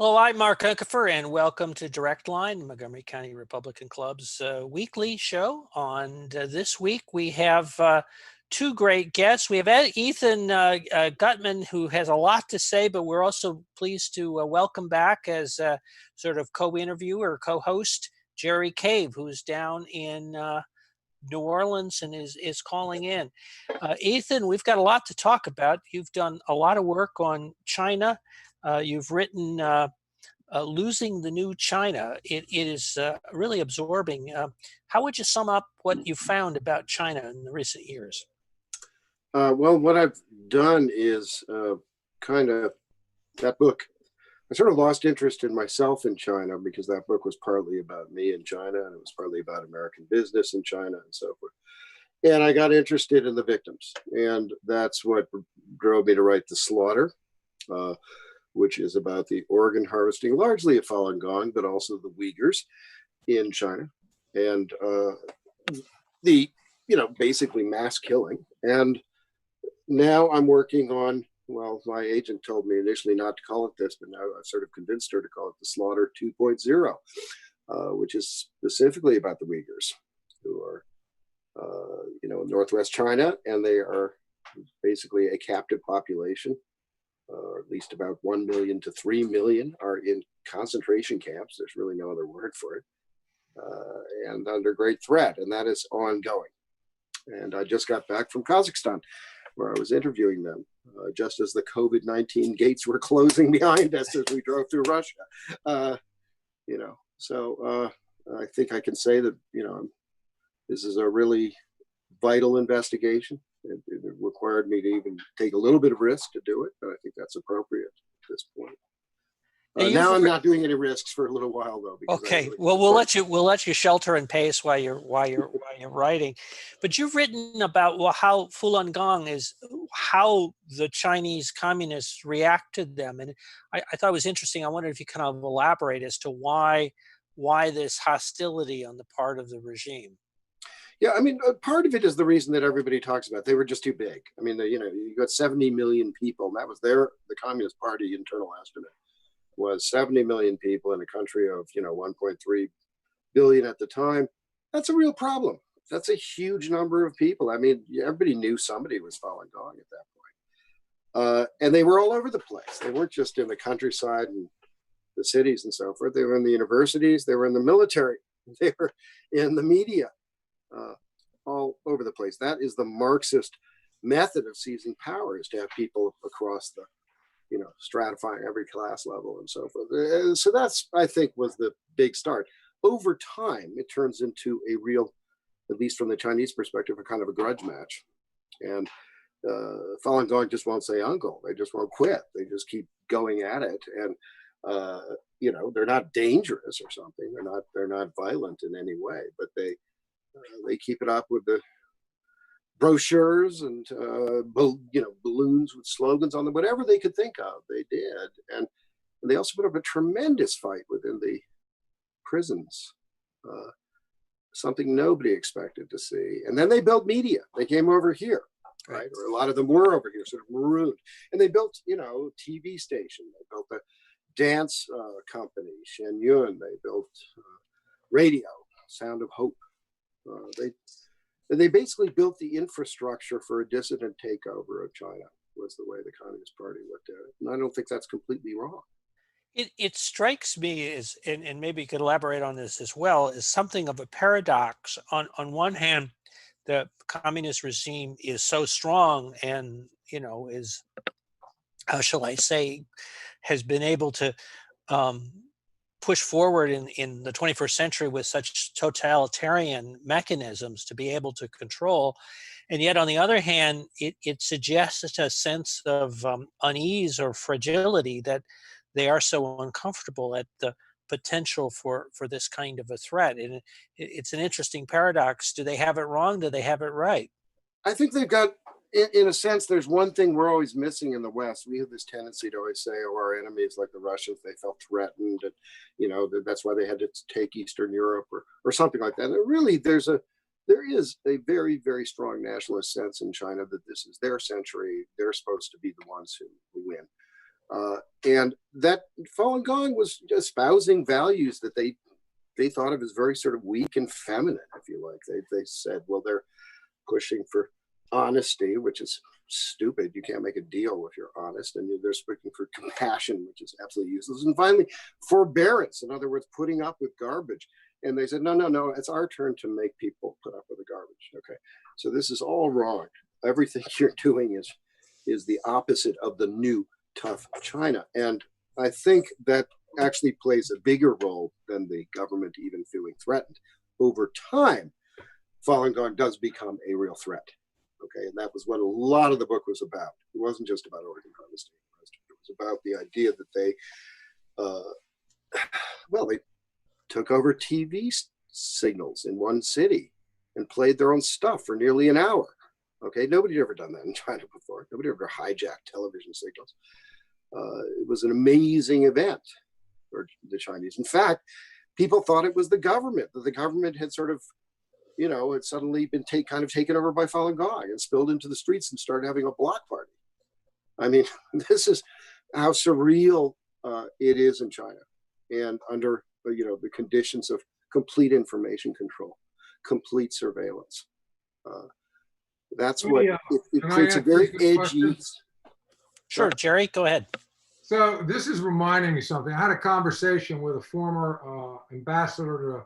Hello, I'm Mark Unkefer, and welcome to Direct Line, Montgomery County Republican Club's weekly show. On this week, we have two great guests. We have Ethan Gutmann, who has a lot to say, but we're also pleased to welcome back as sort of co-interviewer or co-host Jerry Cave, who's down in New Orleans and is calling in. Ethan, we've got a lot to talk about. You've done a lot of work on China. You've written Losing the New China. It is really absorbing. How would you sum up what you found about China in the recent years? Well, what I've done is kind of that book. I sort of lost interest in myself in China because that book was partly about me in China, and it was partly about American business in China and so forth. And I got interested in the victims, and that's what drove me to write The Slaughter, which is about the organ harvesting, largely of Falun Gong, but also the Uyghurs in China, and the basically mass killing. And now I'm working on, well, my agent told me initially not to call it this, but now I've sort of convinced her to call it The Slaughter 2.0, which is specifically about the Uyghurs, who are in Northwest China, and they are basically a captive population. At least about 1 million to 3 million are in concentration camps. There's really no other word for it, and under great threat, and that is ongoing. And I just got back from Kazakhstan, where I was interviewing them, just as the COVID-19 gates were closing behind us as we drove through Russia. So I think I can say that, this is a really vital investigation. It required me to even take a little bit of risk to do it, but I think that's appropriate at this point. Now I'm not doing any risks for a little while, though. Okay, really we'll let you shelter in pace while you're writing. But you've written about how Falun Gong is, how the Chinese communists react to them, and I thought it was interesting. I wondered if you kind of elaborate as to why this hostility on the part of the regime. Yeah, I mean, part of it is the reason that everybody talks about. They were just too big. I mean, you got 70 million people, and that was the Communist Party internal estimate was 70 million people in a country of 1.3 billion at the time. That's a real problem. That's a huge number of people. I mean, everybody knew somebody was Falun Gong at that point, and they were all over the place. They weren't just in the countryside and the cities and so forth. They were in the universities. They were in the military. They were in the media. All over the place. That is the Marxist method of seizing power, is to have people across the, stratifying every class level and so forth. So that's, I think, was the big start. Over time, it turns into a real, at least from the Chinese perspective, a kind of a grudge match. And Falun Gong just won't say uncle. They just won't quit. They just keep going at it. And they're not dangerous or something. They're not violent in any way, but they keep it up with the brochures and balloons with slogans on them, whatever they could think of, they did. And they also put up a tremendous fight within the prisons, something nobody expected to see. And then they built media. They came over here, right? Or a lot of them were over here, sort of marooned. And they built, TV station. They built a dance company, Shen Yun. They built radio, Sound of Hope. They basically built the infrastructure for a dissident takeover of China, was the way the Communist Party looked at it. And I don't think that's completely wrong. It strikes me as, and maybe you could elaborate on this as well, as something of a paradox. On one hand, the communist regime is so strong and, is, how shall I say, has been able to push forward in the 21st century with such totalitarian mechanisms to be able to control. And yet, on the other hand, it suggests a sense of unease or fragility, that they are so uncomfortable at the potential for this kind of a threat. And it's an interesting paradox. Do they have it wrong? Do they have it right? I think they've got, in a sense, there's one thing we're always missing in the West. We have this tendency to always say, oh, our enemies, like the Russians, they felt threatened, and that's why they had to take Eastern Europe or something like that. And really, there is a very, very strong nationalist sense in China that this is their century. They're supposed to be the ones who win. And that Falun Gong was espousing values that they thought of as very sort of weak and feminine, if you like. They said, well, they're pushing for honesty, which is stupid. You can't make a deal if you're honest. And they're speaking for compassion, which is absolutely useless. And finally, forbearance, in other words, putting up with garbage. And they said, no, it's our turn to make people put up with the garbage. Okay, so this is all wrong. Everything you're doing is the opposite of the new tough China. And I think that actually plays a bigger role than the government even feeling threatened. Over time, Falun Gong does become a real threat. Okay, and that was what a lot of the book was about. It wasn't just about organ harvesting. It was about the idea that they took over TV signals in one city and played their own stuff for nearly an hour. Okay, nobody had ever done that in China before. Nobody ever hijacked television signals. It was an amazing event for the Chinese. In fact, people thought it was the government, that the government had sort of, had suddenly been kind of taken over by Falun Gong and spilled into the streets and started having a block party. I mean, this is how surreal it is in China, and under the conditions of complete information control, complete surveillance. That's what it creates a very edgy. Sure, Jerry, go ahead. So this is reminding me something. I had a conversation with a former ambassador to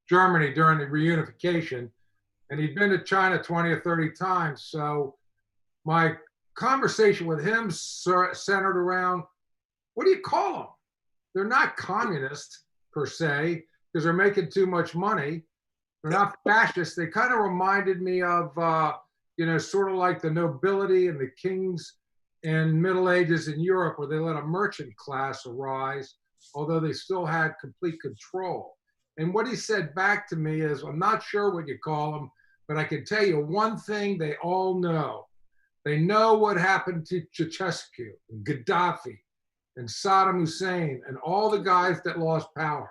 Germany during the reunification, and he'd been to China 20 or 30 times. So my conversation with him centered around, what do you call them? They're not communist per se, because they're making too much money. They're not fascist. They kind of reminded me of, sort of like the nobility and the kings in Middle Ages in Europe, where they let a merchant class arise, although they still had complete control. And what he said back to me is, I'm not sure what you call them, but I can tell you one thing they all know. They know what happened to Ceausescu and Gaddafi and Saddam Hussein and all the guys that lost power.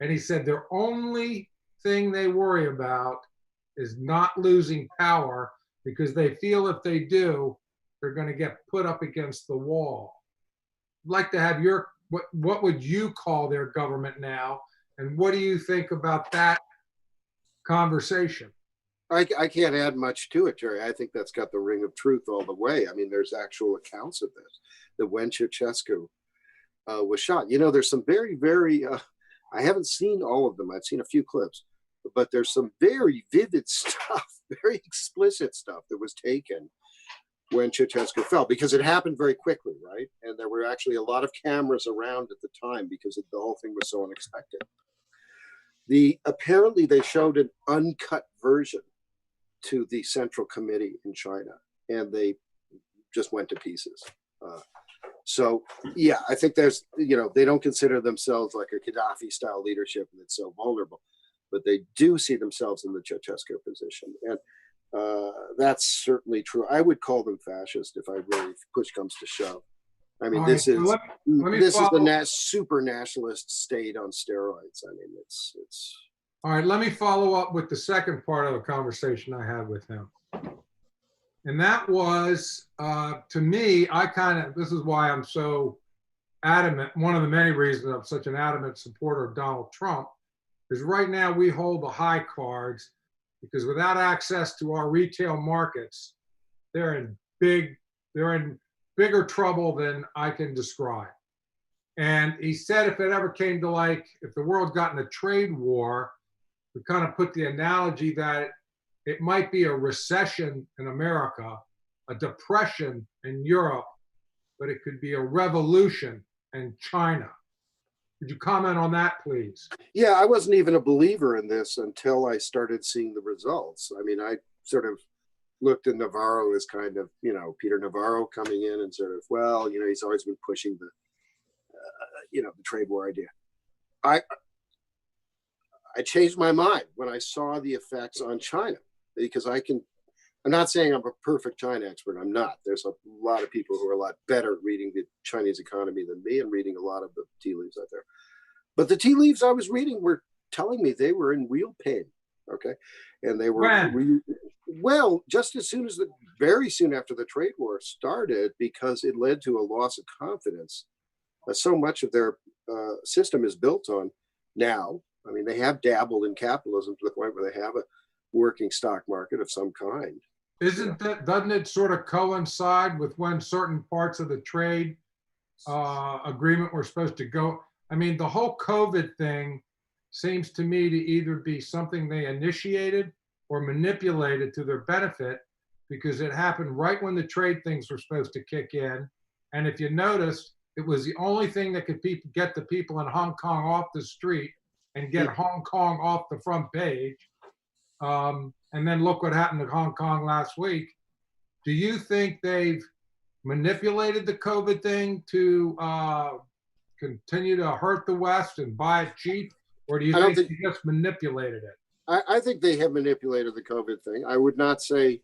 And he said their only thing they worry about is not losing power, because they feel if they do, they're going to get put up against the wall. I'd like to have what would you call their government now? And what do you think about that conversation? I can't add much to it, Jerry. I think that's got the ring of truth all the way. I mean, there's actual accounts of this, that when Ceausescu was shot. There's some very, very, I haven't seen all of them. I've seen a few clips, but there's some very vivid stuff, very explicit stuff that was taken when Ceausescu fell, because it happened very quickly, right? And there were actually a lot of cameras around at the time because the whole thing was so unexpected. Apparently they showed an uncut version to the Central Committee in China, and they just went to pieces. So yeah, I think there's, they don't consider themselves like a Gaddafi style leadership that's so vulnerable, but they do see themselves in the Ceausescu position. And that's certainly true. I would call them fascist if push comes to shove. I mean, this is the super nationalist state on steroids. I mean, it's. All right, let me follow up with the second part of the conversation I had with him. And that was, to me, this is why I'm so adamant, one of the many reasons I'm such an adamant supporter of Donald Trump, is right now we hold the high cards, because without access to our retail markets, they're in bigger trouble than I can describe. And he said if it ever came to if the world got in a trade war, we kind of put the analogy that it might be a recession in America, a depression in Europe, but it could be a revolution in China. Could you comment on that, please? Yeah, I wasn't even a believer in this until I started seeing the results. I mean, I sort of looked at Navarro as kind of, Peter Navarro coming in and sort of, he's always been pushing the trade war idea. I changed my mind when I saw the effects on China, because I'm not saying I'm a perfect China expert. I'm not. There's a lot of people who are a lot better at reading the Chinese economy than me and reading a lot of the tea leaves out there. But the tea leaves I was reading were telling me they were in real pain. Okay. And they were, just as soon as the very soon after the trade war started, because it led to a loss of confidence. So much of their system is built on now. I mean, they have dabbled in capitalism to the point where they have a working stock market of some kind. Doesn't it sort of coincide with when certain parts of the trade agreement were supposed to go? I mean, the whole COVID thing seems to me to either be something they initiated or manipulated to their benefit, because it happened right when the trade things were supposed to kick in. And if you noticed, it was the only thing that could get the people in Hong Kong off the street and get Hong Kong off the front page. And then look what happened to Hong Kong last week. Do you think they've manipulated the COVID thing to continue to hurt the West and buy it cheap? Or do you think they just manipulated it? I think they have manipulated the COVID thing. I would not say,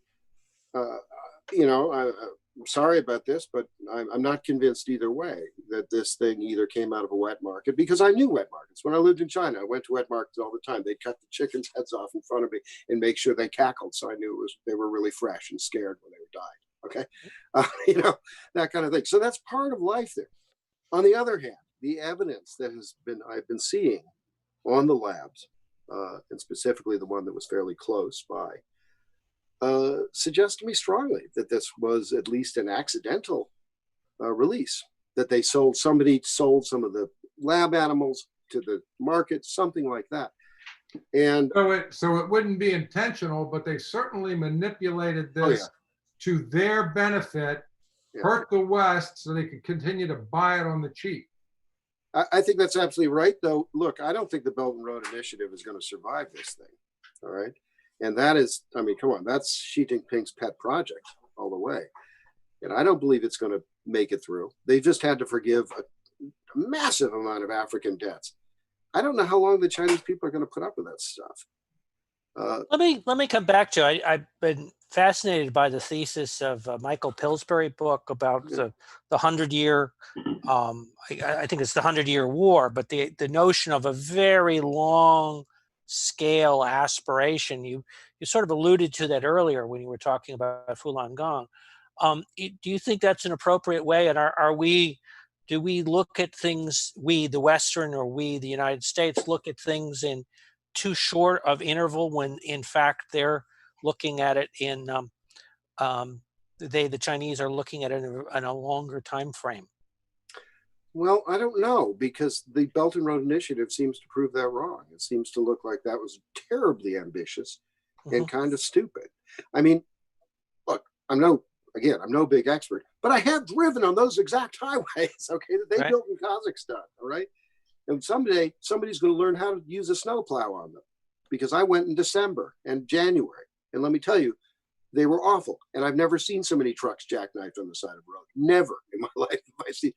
I'm sorry about this, but I'm not convinced either way that this thing either came out of a wet market, because I knew wet markets. When I lived in China, I went to wet markets all the time. They'd cut the chickens' heads off in front of me and make sure they cackled, so I knew they were really fresh and scared when they died. Okay, that kind of thing. So that's part of life there. On the other hand, the evidence that I've been seeing on the labs, and specifically the one that was fairly close by, suggests to me strongly that this was at least an accidental release, that somebody sold some of the lab animals to the market, something like that. And so it wouldn't be intentional, but they certainly manipulated this to their benefit, hurt the West so they could continue to buy it on the cheap. I think that's absolutely right, though. Look, I don't think the Belt and Road Initiative is going to survive this thing. All right. And that is, I mean, come on, that's Xi Jinping's pet project all the way. And I don't believe it's going to make it through. They just had to forgive a massive amount of African debts. I don't know how long the Chinese people are going to put up with that stuff. Let me come back to I've been fascinated by the thesis of Michael Pillsbury book about the 100-year, I think it's the 100-year war, but the notion of a very long scale aspiration. You sort of alluded to that earlier when you were talking about Falun Gong. Do you think that's an appropriate way? And do we look at things, we, the Western, or we, the United States, look at things in too short of interval when in fact they're looking at it in, the Chinese are looking at it in a longer time frame? Well, I don't know, because the Belt and Road Initiative seems to prove that wrong. It seems to look like that was terribly ambitious and kind of stupid. I mean, look, I'm no big expert, but I have driven on those exact highways, okay, that they built in Kazakhstan, all right? And someday somebody's going to learn how to use a snowplow on them, because I went in December and January, and let me tell you, they were awful. And I've never seen so many trucks jackknifed on the side of the road. Never in my life have I seen,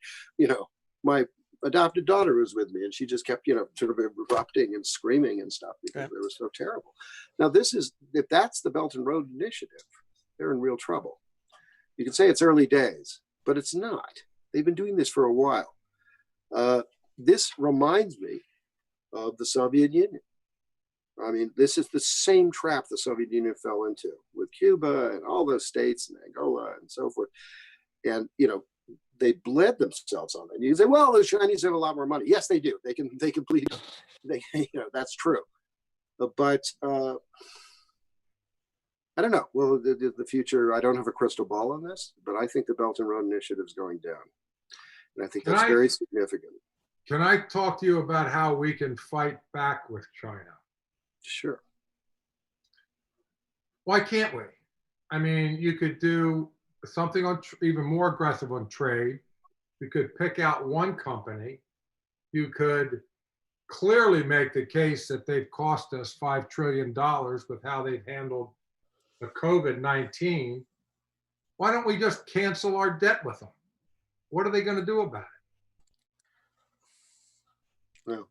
my adopted daughter was with me, and she just kept, sort of erupting and screaming and stuff because it was so terrible. Now, if that's the Belt and Road Initiative, they're in real trouble. You can say it's early days, but it's not. They've been doing this for a while. This reminds me of the Soviet Union. I mean, this is the same trap the Soviet Union fell into with Cuba and all those states and Angola and so forth. And, they bled themselves on it. You say, well, the Chinese have a lot more money. Yes, they do. They can bleed. That's true. But I don't know. Well, the future, I don't have a crystal ball on this, but I think the Belt and Road Initiative is going down. And I think that's very significant. Can I talk to you about how we can fight back with China? Sure. Why can't we? I mean, you could do something even more aggressive on trade. You could pick out one company. You could clearly make the case that they've cost us $5 trillion with how they've handled the COVID-19. Why don't we just cancel our debt with them? What are they going to do about it? Well,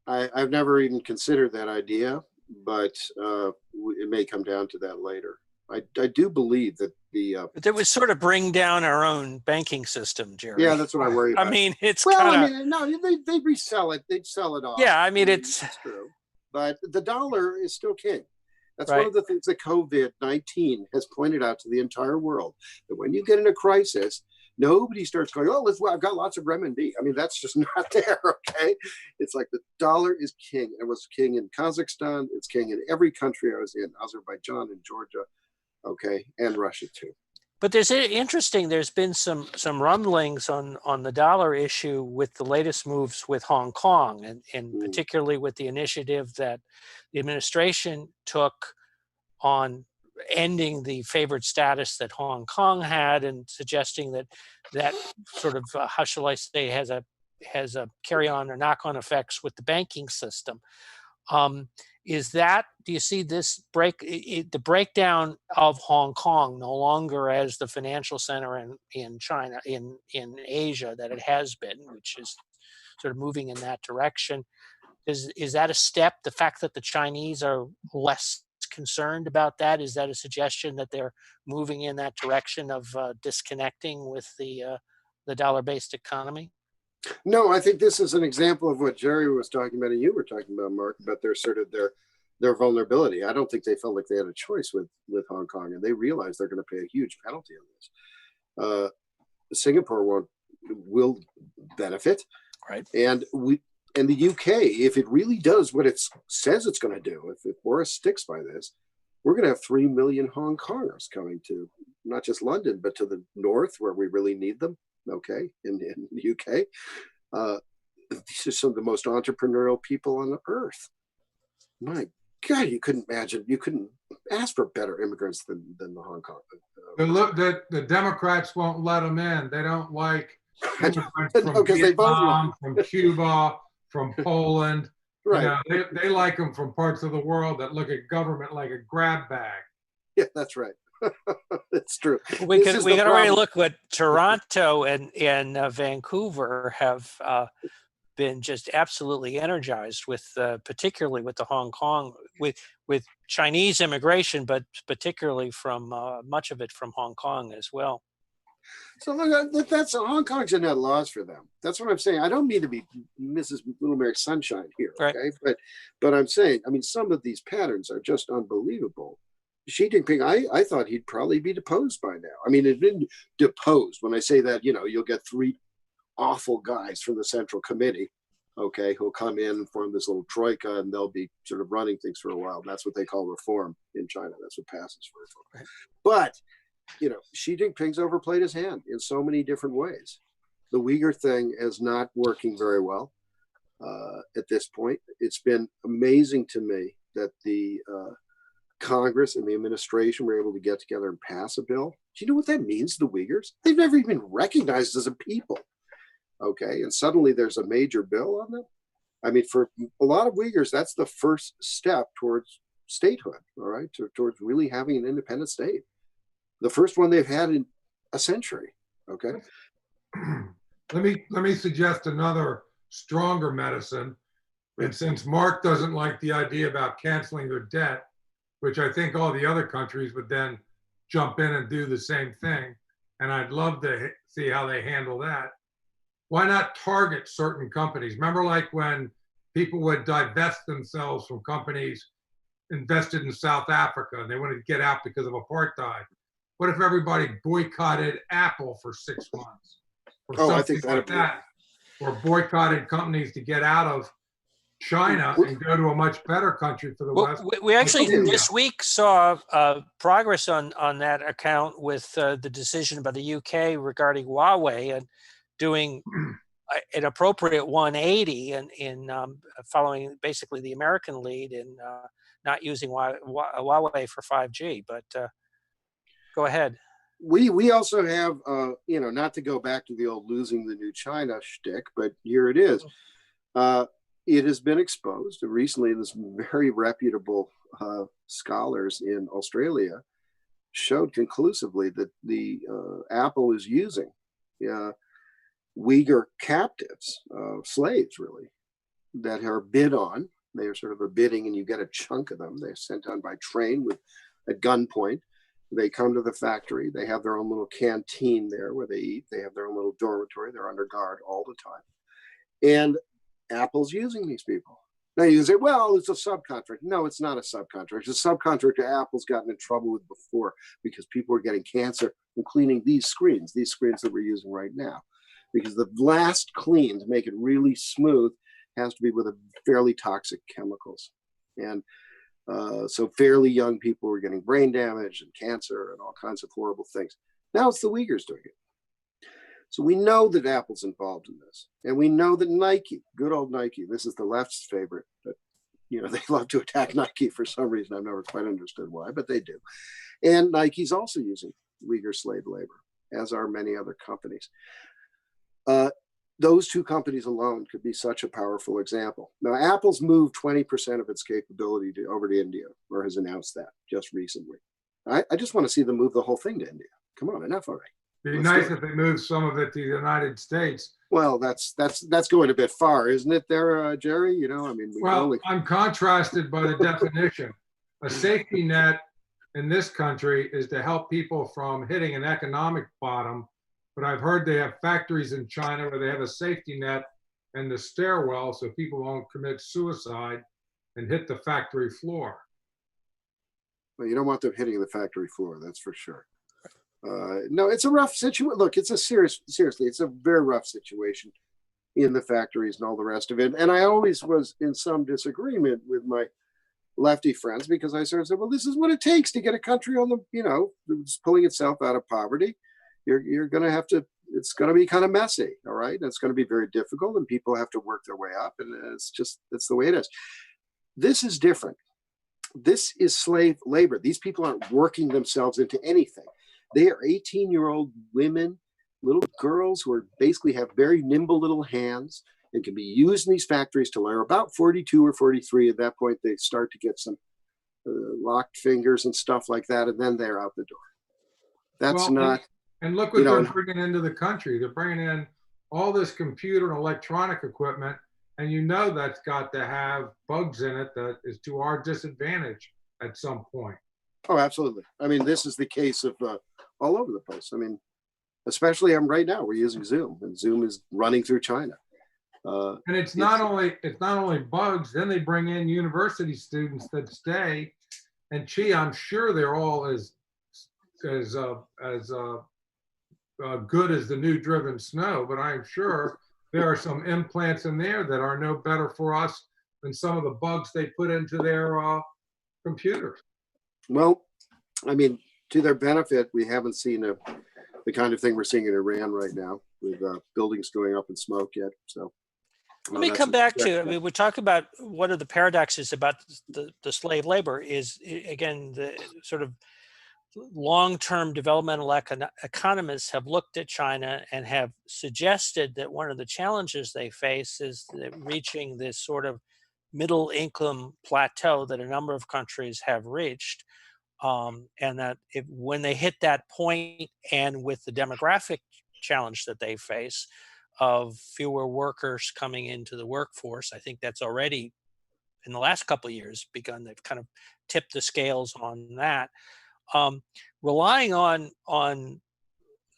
I've never even considered that idea, but it may come down to that later. I do believe that but that would sort of bring down our own banking system, Jerry. Yeah, that's what I worry about. I mean, it's they resell it. They'd sell it off. Yeah, I mean, it's true. But the dollar is still king. That's one of the things that COVID-19 has pointed out to the entire world, that when you get in a crisis, nobody starts going, oh, I've got lots of renminbi. I mean, that's just not there, okay? It's like the dollar is king. It was king in Kazakhstan. It's king in every country I was in, Azerbaijan and Georgia, okay, and Russia too. But there's been some rumblings on the dollar issue with the latest moves with Hong Kong, and particularly with the initiative that the administration took on ending the favored status that Hong Kong had, and suggesting that sort of how shall I say, has a carry on or knock on effects with the banking system. Do you see this the breakdown of Hong Kong no longer as the financial center in China, in Asia that it has been, which is sort of moving in that direction? Is that a step? The fact that the Chinese are less concerned about that, is that a suggestion that they're moving in that direction of disconnecting with the dollar-based economy? No, I think this is an example of what Jerry was talking about and you were talking about, Mark, about their vulnerability. I don't think they felt like they had a choice with Hong Kong, and they realize they're going to pay a huge penalty on this. Singapore will benefit, right? And the UK, if it really does what it says it's going to do, if Boris sticks by this, we're going to have 3 million Hong Kongers coming to not just London, but to the north where we really need them. Okay, in the UK, these are some of the most entrepreneurial people on the earth. My God, you couldn't ask for better immigrants than the Hong Kong. The Democrats won't let them in. They don't like immigrants from Vietnam, from Cuba, from Poland. Right. You know, they like them from parts of the world that look at government like a grab bag. Yeah, that's right. It's true. We can already look what Toronto and Vancouver have been just absolutely energized with, particularly with the Hong Kong, with Chinese immigration, but particularly from much of it from Hong Kong as well. So look, that's Hong Kong's a net loss for them. That's what I'm saying. I don't mean to be Mrs. Little Mary Sunshine here, okay? Right. But I'm saying, I mean, some of these patterns are just unbelievable. Xi Jinping, I thought he'd probably be deposed by now. I mean, it'd been deposed. When I say that, you know, you'll get 3 awful guys from the Central Committee, okay, who'll come in and form this little troika, and they'll be sort of running things for a while. That's what they call reform in China. That's what passes for reform. Right. But, you know, Xi Jinping's overplayed his hand in so many different ways. The Uyghur thing is not working very well at this point. It's been amazing to me that the Congress and the administration were able to get together and pass a bill. Do you know what that means to the Uyghurs? They've never even been recognized as a people. Okay, and suddenly there's a major bill on them. I mean, for a lot of Uyghurs, that's the first step towards statehood, all right, towards really having an independent state. The first one they've had in a century, okay? Let me suggest another stronger medicine. And since Mark doesn't like the idea about canceling their debt, which I think all the other countries would then jump in and do the same thing, and I'd love to see how they handle that. Why not target certain companies? Remember, like when people would divest themselves from companies invested in South Africa and they wanted to get out because of apartheid? What if everybody boycotted Apple for 6 months? Or I think like that. Or boycotted companies to get out of China and go to a much better country for the West. We actually this week saw progress on that account with the decision by the UK regarding Huawei and doing an appropriate 180 in following basically the American lead in not using Huawei for 5G. But go ahead. We also have, you know, not to go back to the old losing the new China shtick, but here it is. It has been exposed recently. This very reputable scholars in Australia showed conclusively that the Apple is using Uyghur captives, slaves really, that are bid on. They are sort of a bidding, and you get a chunk of them. They're sent on by train at gunpoint. They come to the factory. They have their own little canteen there where they eat. They have their own little dormitory. They're under guard all the time. And Apple's using these people. Now you can say, well, it's a subcontract. No, it's not a subcontract. It's a subcontractor Apple's gotten in trouble with before because people are getting cancer from cleaning these screens that we're using right now. Because the last clean to make it really smooth has to be with a fairly toxic chemicals. And so fairly young people were getting brain damage and cancer and all kinds of horrible things. Now it's the Uyghurs doing it. So we know that Apple's involved in this. And we know that Nike, good old Nike, this is the left's favorite, but they love to attack Nike for some reason. I've never quite understood why, but they do. And Nike's also using Uyghur slave labor, as are many other companies. Those two companies alone could be such a powerful example. Now, Apple's moved 20% of its capability over to India, or has announced that just recently. I just want to see them move the whole thing to India. Come on, enough already. It'd be nice if they moved some of it to the United States. Well, that's going a bit far, isn't it there, Jerry? I'm contrasted by the definition. A safety net in this country is to help people from hitting an economic bottom. But I've heard they have factories in China where they have a safety net in the stairwell so people won't commit suicide and hit the factory floor. Well, you don't want them hitting the factory floor, that's for sure. No, it's a rough situation. Look, seriously, it's a very rough situation in the factories and all the rest of it. And I always was in some disagreement with my lefty friends because I sort of said, well, this is what it takes to get a country on the, it's pulling itself out of poverty. You're going to have to, it's going to be kind of messy, all right? And it's going to be very difficult and people have to work their way up and it's the way it is. This is different. This is slave labor. These people aren't working themselves into anything. They are 18-year-old women, little girls who basically have very nimble little hands and can be used in these factories till they're about 42 or 43. At that point, they start to get some locked fingers and stuff like that, and then they're out the door. That's not... And look what they're bringing into the country. They're bringing in all this computer and electronic equipment, and that's got to have bugs in it that is to our disadvantage at some point. Oh, absolutely. I mean, this is the case of all over the place. I mean, especially right now we're using Zoom, and Zoom is running through China. And it's not only bugs. Then they bring in university students that stay, and I'm sure they're all as good as the new driven snow, but I'm sure there are some implants in there that are no better for us than some of the bugs they put into their computers. Well, I mean, to their benefit, we haven't seen the kind of thing we're seeing in Iran right now with buildings going up in smoke yet. So let me come back to, we talk about what are the paradoxes about the slave labor is, again, the sort of long-term developmental economists have looked at China and have suggested that one of the challenges they face is reaching this sort of middle income plateau that a number of countries have reached. And that when they hit that point, and with the demographic challenge that they face of fewer workers coming into the workforce, I think that's already in the last couple of years begun. They've kind of tipped the scales on that. Relying on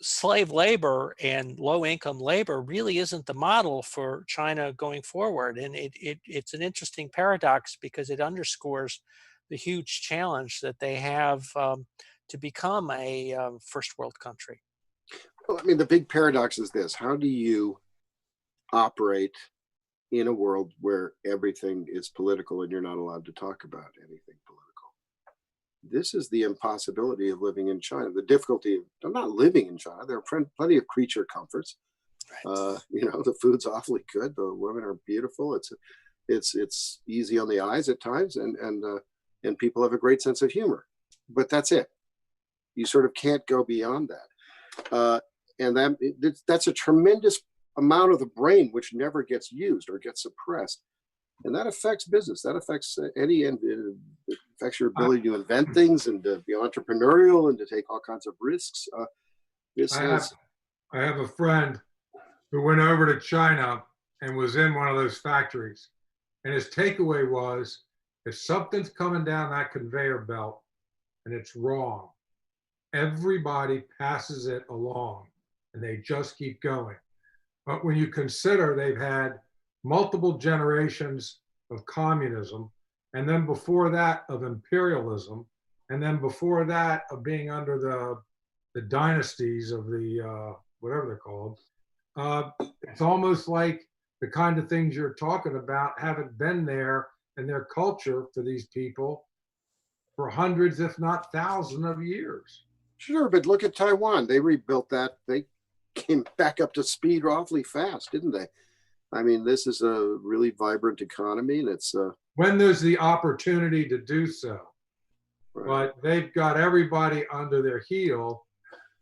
slave labor and low income labor really isn't the model for China going forward. And it's an interesting paradox because it underscores the huge challenge that they have to become a first world country. Well, I mean, the big paradox is this: how do you operate in a world where everything is political and you're not allowed to talk about anything political? This is the impossibility of living in China. The difficulty of not living in China. There are plenty of creature comforts. Right. The food's awfully good. The women are beautiful. It's easy on the eyes at times, and people have a great sense of humor. But that's it. You sort of can't go beyond that. And that's a tremendous amount of the brain which never gets used or gets suppressed. And that affects business. That affects it affects your ability to invent things and to be entrepreneurial and to take all kinds of risks. I have a friend who went over to China and was in one of those factories. And his takeaway was, if something's coming down that conveyor belt and it's wrong, everybody passes it along and they just keep going. But when you consider they've had multiple generations of communism, and then before that of imperialism, and then before that of being under the dynasties of the whatever they're called. It's almost like the kind of things you're talking about haven't been there in their culture for these people for hundreds, if not thousands of years. Sure, but look at Taiwan. They rebuilt that. They came back up to speed awfully fast, didn't they? I mean, this is a really vibrant economy, and it's when there's the opportunity to do so. right. But they've got everybody under their heel.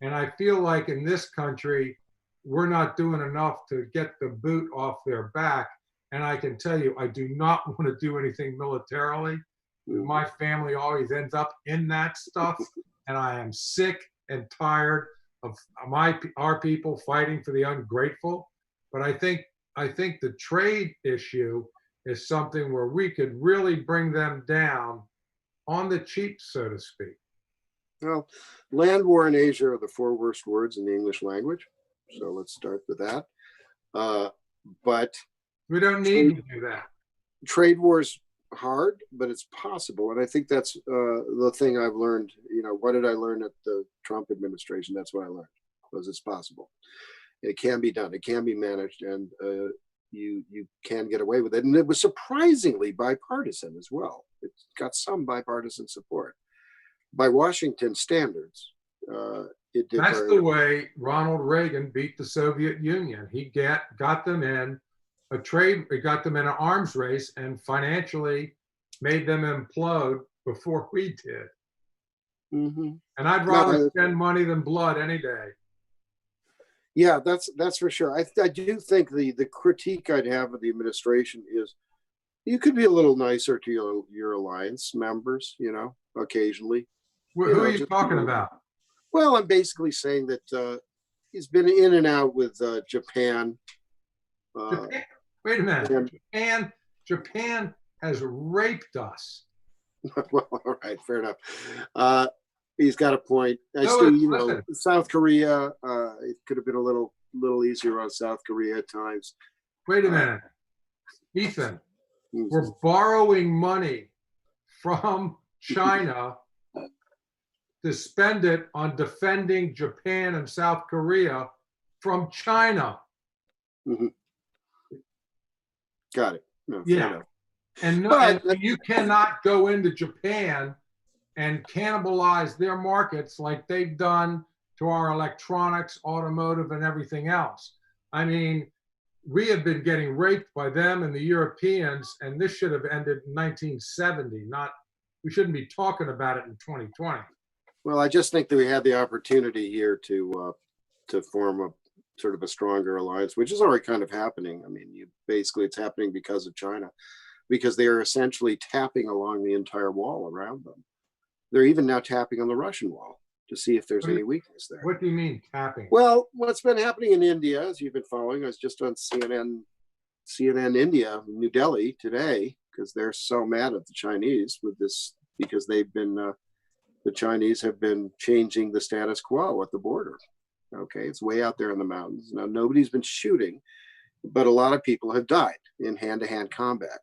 And I feel like in this country, we're not doing enough to get the boot off their back. And I can tell you, I do not want to do anything militarily. My family always ends up in that stuff. And I am sick and tired of our people fighting for the ungrateful. But I think the trade issue is something where we could really bring them down on the cheap, so to speak. Well, land war in Asia are the 4 worst words in the English language. So let's start with that. But we don't need to do that. Trade wars hard, but it's possible. And I think that's the thing I've learned. You know, what did I learn at the Trump administration? That's what I learned, was it's possible. It can be done. It can be managed, and you can get away with it. And it was surprisingly bipartisan as well. It got some bipartisan support. By Washington standards, it did. That's the way Ronald Reagan beat the Soviet Union. He got them in a trade, he got them in an arms race, and financially made them implode before we did. Mm-hmm. And I'd rather spend money than blood any day. Yeah, that's for sure. I do think the critique I'd have of the administration is you could be a little nicer to your alliance members, you know, occasionally. Who are you talking about? Well, I'm basically saying that he's been in and out with Japan. Japan. Wait a minute. Japan has raped us. Well, all right, fair enough. He's got a point. South Korea. It could have been a little easier on South Korea at times. Wait a minute, Ethan. We're borrowing money from China to spend it on defending Japan and South Korea from China. Mm-hmm. Got it. No, yeah. And you cannot go into Japan and cannibalize their markets like they've done to our electronics, automotive, and everything else. I mean, we have been getting raped by them and the Europeans, and this should have ended in 1970. We shouldn't be talking about it in 2020. Well, I just think that we had the opportunity here to form a sort of a stronger alliance, which is already kind of happening. I mean, it's happening because of China, because they are essentially tapping along the entire wall around them. They're even now tapping on the Russian wall to see if there's any weakness there. What do you mean tapping? Well, what's been happening in India, as you've been following, I was just on CNN India, New Delhi today, because they're so mad at the Chinese with this, because the Chinese have been changing the status quo at the border. Okay, it's way out there in the mountains. Now, nobody's been shooting, but a lot of people have died in hand-to-hand combat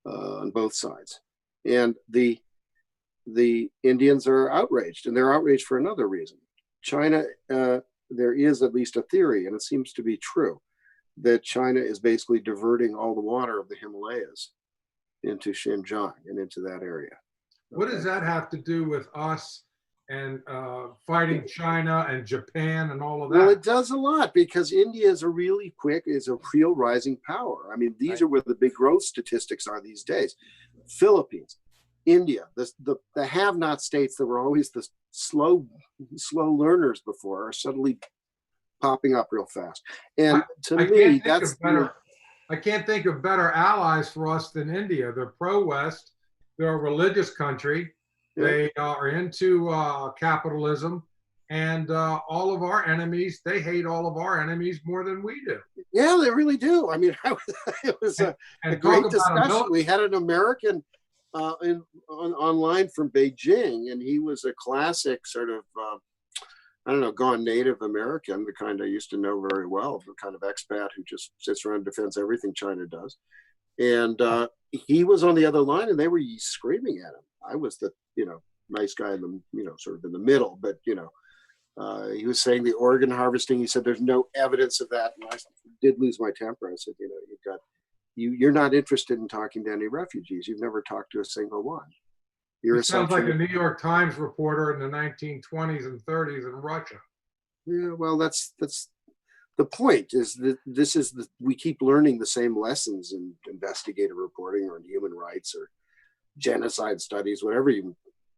on both sides. And the Indians are outraged, and they're outraged for another reason. China, there is at least a theory, and it seems to be true, that China is basically diverting all the water of the Himalayas into Xinjiang and into that area. What does that have to do with us and fighting China and Japan and all of that? Well, it does a lot, because India is a real rising power. I mean, these are where the big growth statistics are these days. Philippines, India, the have-not states that were always the slow learners before are suddenly popping up real fast. And I can't think of better allies for us than India. They're pro-West. They're a religious country. They are into capitalism, and all of our enemies, they hate all of our enemies more than we do. Yeah, they really do. I mean, it was a great discussion. We had an American online from Beijing, and he was a classic sort of, gone native American, the kind I used to know very well, the kind of expat who just sits around and defends everything China does. And he was on the other line and they were screaming at him. I was the, nice guy in the, sort of in the middle, but, he was saying the organ harvesting, he said, there's no evidence of that. And I did lose my temper. I said, you're not interested in talking to any refugees. You've never talked to a single one. It sounds like a New York Times reporter in the 1920s and 30s in Russia. Yeah, well, that's the point, is that we keep learning the same lessons in investigative reporting or in human rights or genocide studies, whatever you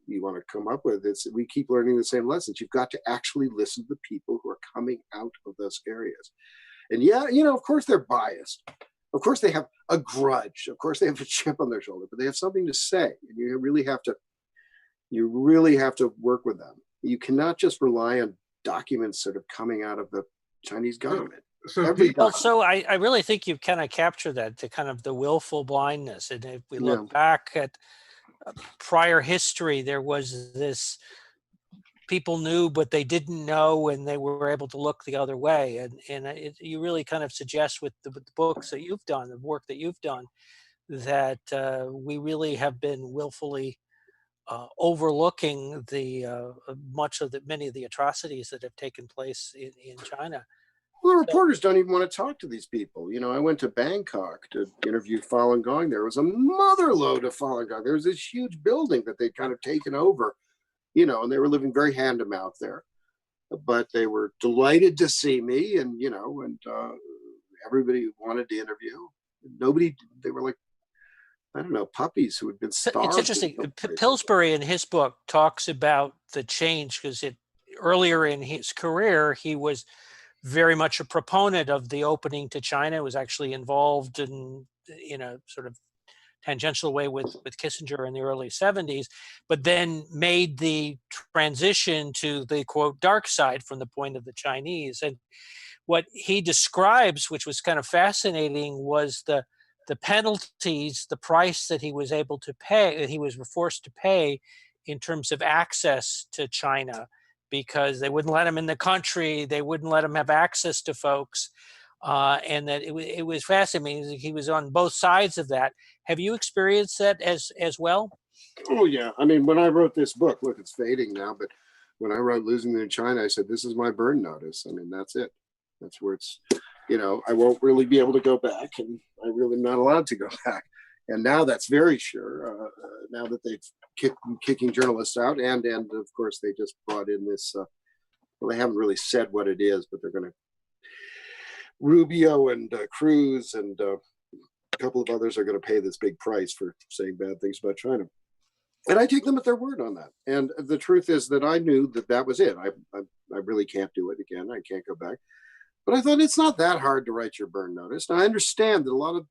want to come up with. We keep learning the same lessons. You've got to actually listen to the people who are coming out of those areas. And yeah, of course they're biased. Of course they have a grudge. Of course they have a chip on their shoulder, but they have something to say. And you really have to work with them. You cannot just rely on documents sort of coming out of the Chinese government. So I really think you kind of capture that, the kind of the willful blindness. And if we look back at prior history, there was this, people knew, but they didn't know, and they were able to look the other way. And you really kind of suggest with the books that you've done, the work that you've done, that we really have been willfully overlooking many of the atrocities that have taken place in China. Well, the reporters don't even want to talk to these people. I went to Bangkok to interview Falun Gong. There was a motherload of Falun Gong. There was this huge building that they'd kind of taken over, and they were living very hand to mouth there. But they were delighted to see me, and everybody wanted to interview. They were like, I don't know, puppies who had been starved. It's interesting. Pillsbury in his book talks about the change, because earlier in his career, he was very much a proponent of the opening to China, was actually involved in a sort of tangential way with Kissinger in the early 70s, but then made the transition to the, quote, dark side from the point of the Chinese. And what he describes, which was kind of fascinating, was the penalties, the price that he was able to pay, that he was forced to pay in terms of access to China, because they wouldn't let him in the country, they wouldn't let him have access to folks, and that it was fascinating. He was on both sides of that. Have you experienced that as well? Oh yeah, I mean, when I wrote this book, look, it's fading now, but when I wrote Losing Them in China, I said, this is my burn notice. I mean, that's it. That's where it's, I won't really be able to go back, and I'm really not allowed to go back. And now that's very sure, now that they've kicking journalists out, and of course they just brought in this, well, they haven't really said what it is, but they're going to, Rubio and Cruz and a couple of others are going to pay this big price for saying bad things about China. And I take them at their word on that. And the truth is that I knew that was it. I really can't do it again. I can't go back. But I thought, it's not that hard to write your burn notice. Now, I understand that a lot of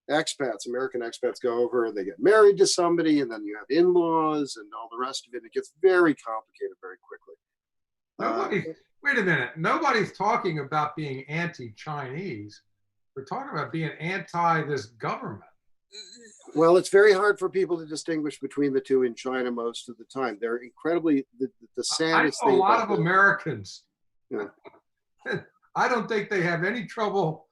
expats, American expats, go over and they get married to somebody, and then you have in-laws and all the rest of it. It gets very complicated very quickly. Wait a minute. Nobody's talking about being anti-Chinese. We're talking about being anti this government. Well, it's very hard for people to distinguish between the two in China most of the time. They're incredibly, the saddest thing. I know a lot of Americans. Yeah. I don't think they have any trouble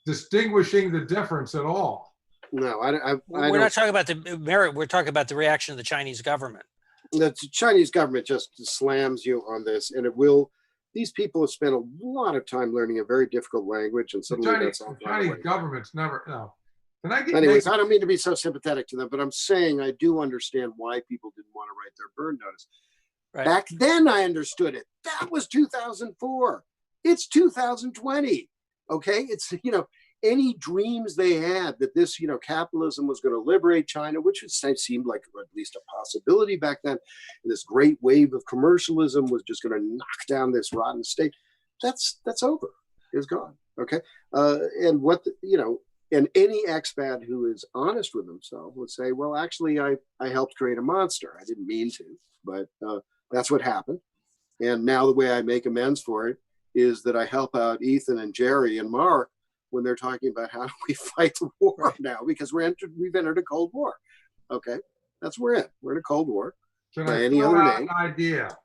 distinguishing the difference at all. No, we're not talking about the merit. We're talking about the reaction of the Chinese government. The Chinese government just slams you on this, and it will. These people have spent a lot of time learning a very difficult language, and suddenly that's all. The Chinese government's never. No. Anyways, I don't mean to be so sympathetic to them, but I'm saying I do understand why people didn't want to write their burn notice. Right. Back then, I understood it. That was 2004. It's 2020. Okay, it's any dreams they had that this capitalism was going to liberate China, which seemed like at least a possibility back then, and this great wave of commercialism was just going to knock down this rotten state. That's over. It's gone. Okay, and what and any expat who is honest with himself would say, well, actually, I helped create a monster. I didn't mean to, but that's what happened. And now the way I make amends for it is that I help out Ethan and Jerry and Mark when they're talking about how do we fight the war now, because we've entered a Cold War. Okay, that's what we're in. We're in a Cold War. Can I throw out an idea?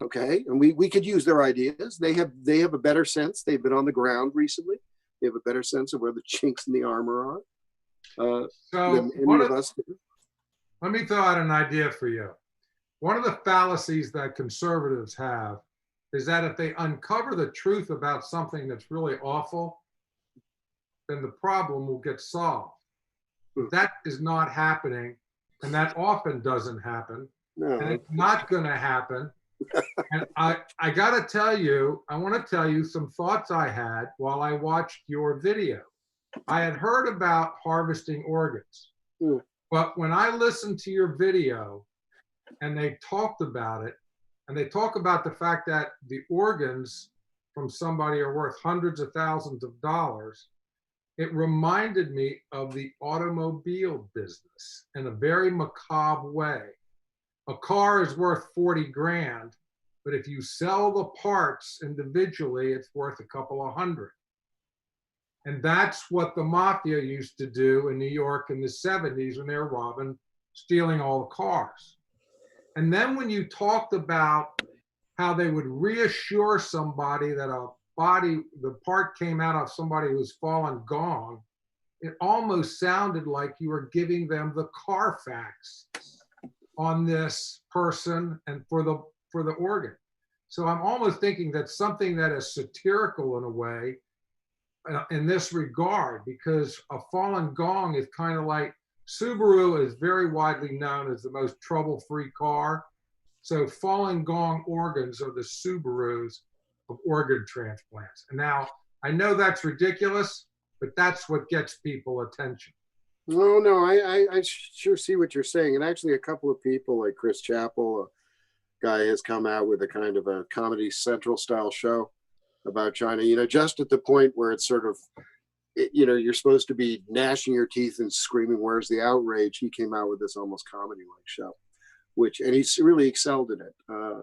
Okay, and we could use their ideas. They have a better sense. They've been on the ground recently. They have a better sense of where the chinks in the armor are. So any of us. let me throw out an idea for you. One of the fallacies that conservatives have is that if they uncover the truth about something that's really awful, then the problem will get solved. But that is not happening, and that often doesn't happen. No. And it's not going to happen. And I got to tell you, I want to tell you some thoughts I had while I watched your video. I had heard about harvesting organs, but when I listened to your video and they talked about it, and they talk about the fact that the organs from somebody are worth hundreds of thousands of dollars, it reminded me of the automobile business in a very macabre way. A car is worth 40 grand, but if you sell the parts individually, it's worth a couple of hundred. And that's what the mafia used to do in New York in the 70s when they were robbing, stealing all the cars. And then when you talked about how they would reassure somebody that the part came out of somebody who's fallen gone, it almost sounded like you were giving them the Carfax on this person and for the organ. So I'm almost thinking that's something that is satirical in a way in this regard, because a fallen gong is kind of like, Subaru is very widely known as the most trouble-free car. So fallen gong organs are the Subarus of organ transplants. And now I know that's ridiculous, but that's what gets people attention. No, I sure see what you're saying. And actually a couple of people like Chris Chappell, a guy, has come out with a kind of a Comedy Central style show about China, just at the point where it's sort of, you're supposed to be gnashing your teeth and screaming, where's the outrage? He came out with this almost comedy-like show, and he's really excelled in it. I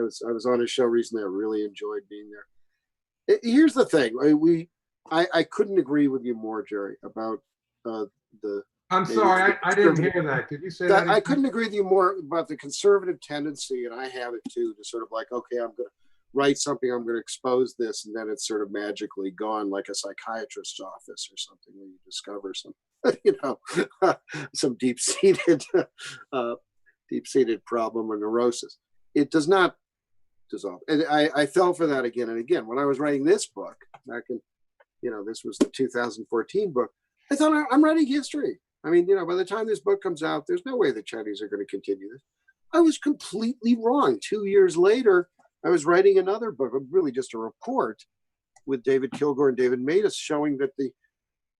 was on his show recently. I really enjoyed being there. Here's the thing. I couldn't agree with you more, Jerry, about the... I'm sorry, I didn't hear that. Could you say that? I couldn't agree with you more about the conservative tendency, and I have it too, to sort of like, okay, I'm going to write something, I'm going to expose this, and then it's sort of magically gone, like a psychiatrist's office or something, where you discover some, some deep-seated problem or neurosis. It does not dissolve. And I fell for that again and again. When I was writing this book, back in, this was the 2014 book, I thought, I'm writing history. I mean, by the time this book comes out, there's no way the Chinese are going to continue this. I was completely wrong. 2 years later, I was writing another book, really just a report with David Kilgore and David Matus, showing that the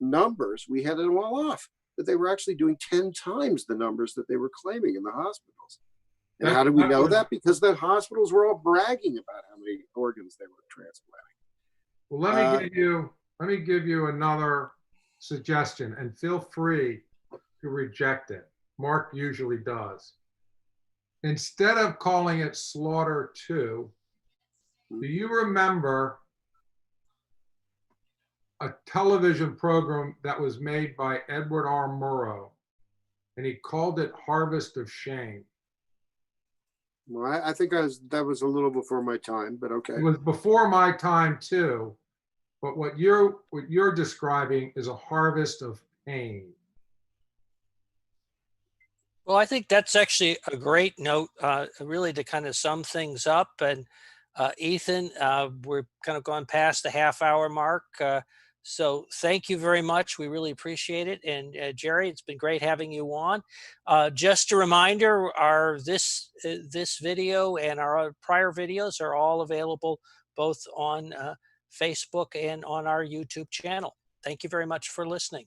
numbers, we had them all off, that they were actually doing 10 times the numbers that they were claiming in the hospitals. And how did we know that? Because the hospitals were all bragging about how many organs they were transplanting. Well, let me give you another suggestion, and feel free to reject it. Mark usually does. Instead of calling it Slaughter 2, do you remember a television program that was made by Edward R. Murrow, and he called it Harvest of Shame? Well, I think that was a little before my time, but okay. It was before my time too, but what you're describing is a harvest of pain. Well, I think that's actually a great note, really, to kind of sum things up. And Ethan, we're kind of gone past the half-hour mark. So thank you very much. We really appreciate it. And Jerry, it's been great having you on. Just a reminder, this video and our prior videos are all available both on Facebook and on our YouTube channel. Thank you very much for listening.